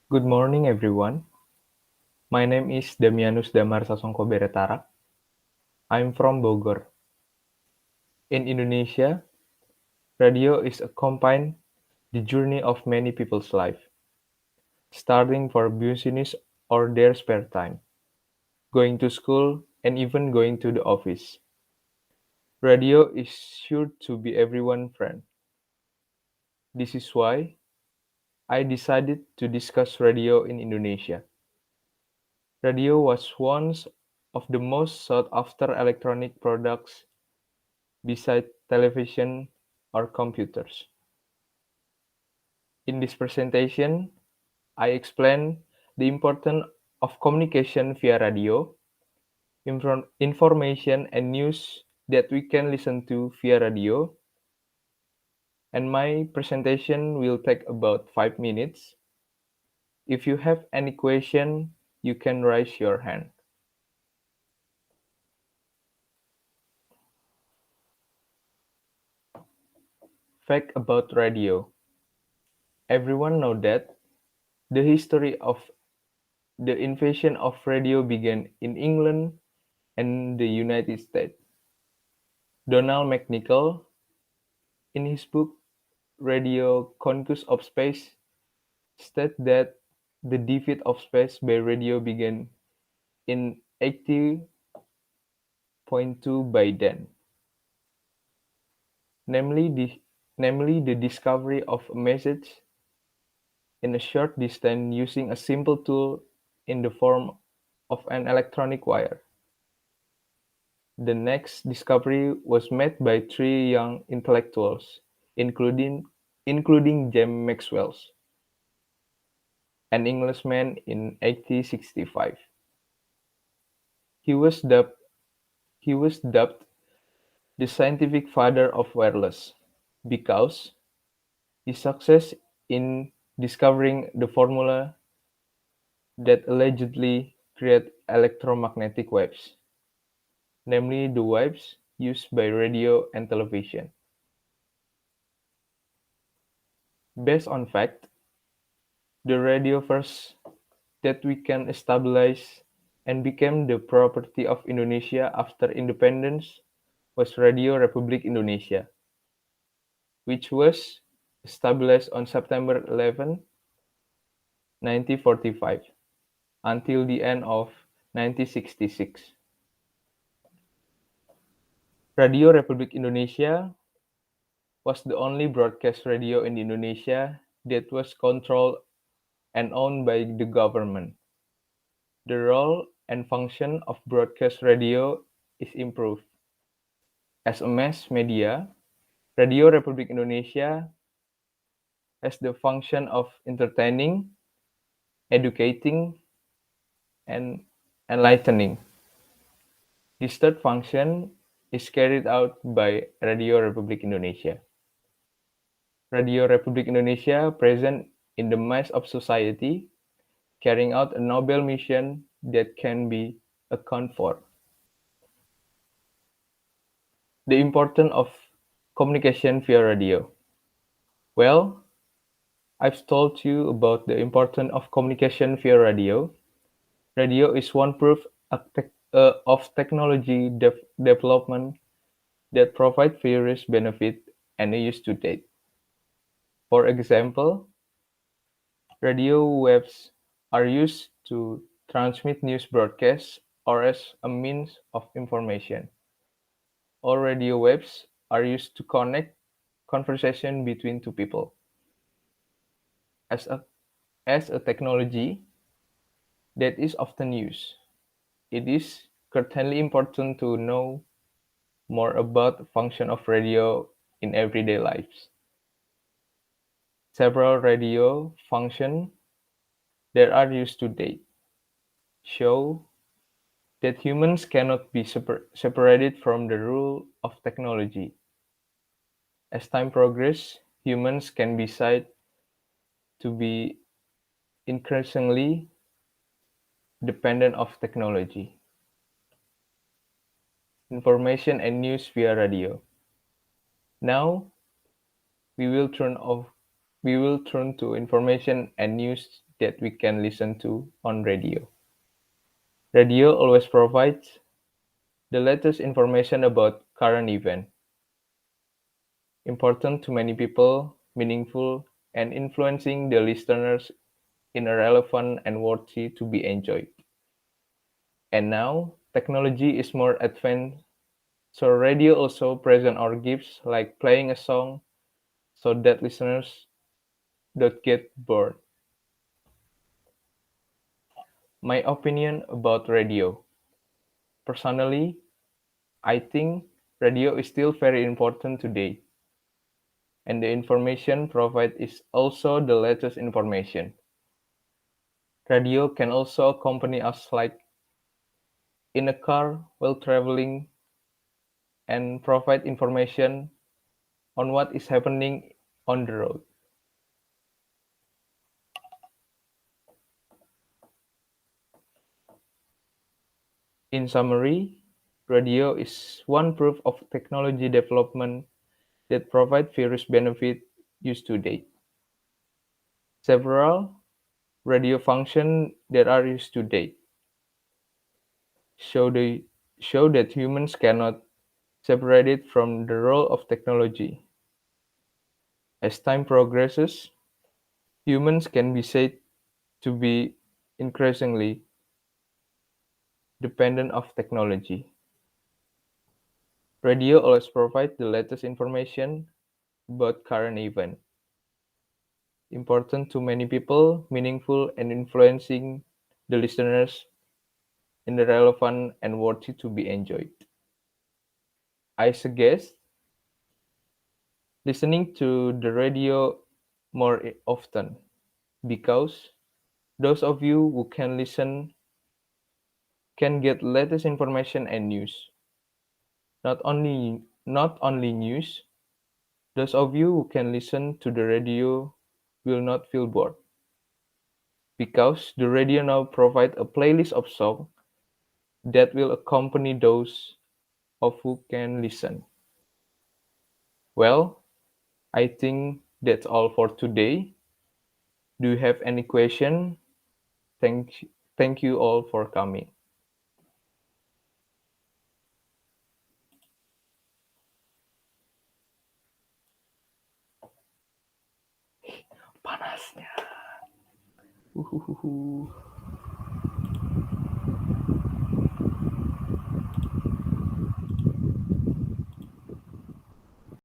Good morning, everyone. My name is Damianus Damar Sasongko Bere Tarak. I'm from Bogor. In Indonesia, radio is accompanying the journey of many people's life, starting for business or their spare time, going to school, and even going to the office. Radio is sure to be everyone's friend. This is why I decided to discuss radio in Indonesia. Radio was once of the most sought after electronic products beside television or computers. In this presentation, I explain the importance of communication via radio, information and news that we can listen to via radio, and my presentation will take about 5 minutes. If you have any question, you can raise your hand. Fact about radio. Everyone know that the history of the invention of radio began in England and the United States. Donald McNichol, in his book Radio Conquest of Space, stated that the defeat of space by radio began in 80.2 by then, namely the discovery of a message in a short distance using a simple tool in the form of an electronic wire. The next discovery was made by three young intellectuals, including James Maxwell, an Englishman in 1865. He was dubbed he was dubbed the scientific father of wireless because his success in discovering the formula that allegedly create electromagnetic waves, namely the waves used by radio and television. Based on fact, the radio first that we can establish and became the property of Indonesia after independence was Radio Republik Indonesia, which was established on September 11, 1945, until the end of 1966. Radio Republik Indonesia was the only broadcast radio in Indonesia that was controlled and owned by the government. The role and function of broadcast radio is improved. As a mass media, Radio Republik Indonesia has the function of entertaining, educating, and enlightening. This third function is carried out by Radio Republik Indonesia. Radio Republik Indonesia present in the mass of society, carrying out a noble mission that can be accounted for. The importance of communication via radio. Well, I've told you about the importance of communication via radio. Radio is one proof of technology development that provide various benefit and use to date. For example, radio waves are used to transmit news broadcasts or as a means of information. All radio waves are used to connect conversation between two people. As a, as a technology that is often used, it is certainly important to know more about the function of radio in everyday lives. Several radio functions that are used today show that humans cannot be separated from the rule of technology. As time progresses, humans can be said to be increasingly dependent of technology. Information and news via radio. Now we will turn to information and news that we can listen to on radio. Radio always provides the latest information about current event, important to many people, meaningful, and influencing the listeners in a relevant and worthy to be enjoyed. And now, technology is more advanced, so radio also present our gifts like playing a song so that listeners don't get bored. My opinion about radio. Personally, I think radio is still very important today, and the information provided is also the latest information. Radio can also accompany us like in a car while traveling and provide information on what is happening on the road. In summary, radio is one proof of technology development that provide various benefits used to date. Several radio functions that are used to date show the show that humans cannot separate it from the role of technology. As time progresses, humans can be said to be increasingly dependent of technology. Radio always provides the latest information about current events, important to many people, meaningful, and influencing the listeners in the relevant and worthy to be enjoyed. I suggest listening to the radio more often because those of you who can listen can get latest information and news. Not only news, those of you who can listen to the radio will not feel bored because the radio now provide a playlist of songs that will accompany those of who can listen. Well, I think that's all for today. Do you have any question? Thank you all for coming. Panasnya. Uhuhuhu.